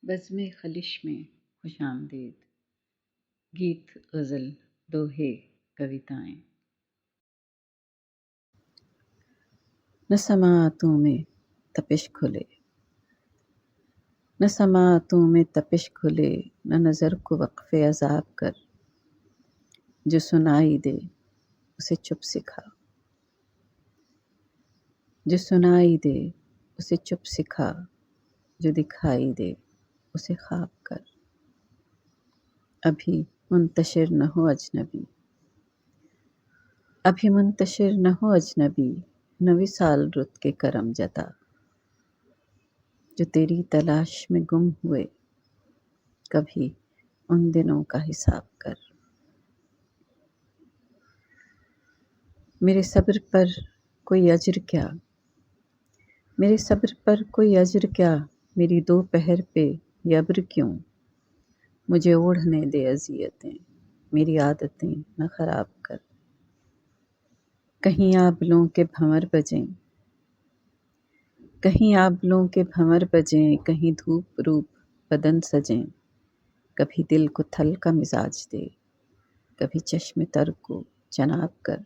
بزم خلش میں خوش آمدید، گیت غزل دوہے کویتائیں۔ نہ سماعتوں میں تپش کھلے، نہ سماعتوں میں تپش کھلے، نہ نظر کو وقف عذاب کر، جو سنائی دے اسے چپ سکھا، جو سنائی دے اسے چپ سکھا، جو دکھائی دے اسے خواب کر۔ ابھی منتشر نہ ہو اجنبی، ابھی منتشر نہ ہو اجنبی، نہ وصال رت کے کرم جتا، جو تیری تلاش میں گم ہوئے، کبھی ان دنوں کا حساب کر۔ میرے صبر پر کوئی اجر کیا، میرے صبر پر کوئی اجر کیا، میری دوپہر پہ یہ ابر کیوں، مجھے اوڑھنے دے اذیتیں، میری عادتیں نہ خراب کر۔ کہیں آبلوں کے بھنور بجیں، کہیں آبلوں کے بھنور بجیں، کہیں دھوپ روپ بدن سجیں، کبھی دل کو تھل کا مزاج دے، کبھی چشم تر کو جناب کر۔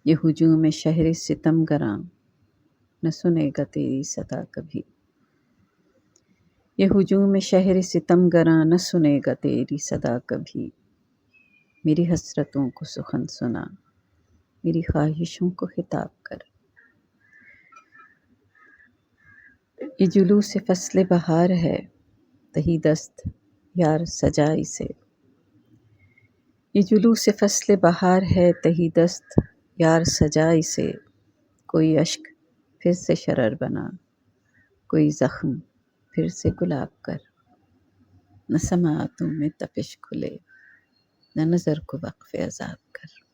یہ ہجوم شہر ستم گراں نہ سنے گا تیری صدا کبھی، یہ ہجوم شہر ستم گراں نہ سنے گا تیری صدا کبھی۔ میری حسرتوں کو سخن سنا، میری خواہشوں کو خطاب کر۔ یہ جلوس فصل بہار ہے، تہی دست یار سجائی سے، یہ جلوس فصل بہار ہے، تہی دست یار سجائی سے۔ کوئی اشک پھر سے شرر بنا، کوئی زخم پھر سے گلاب کر۔ نہ سماعتوں میں تپش کھلے، نہ نظر کو وقف عذاب کر۔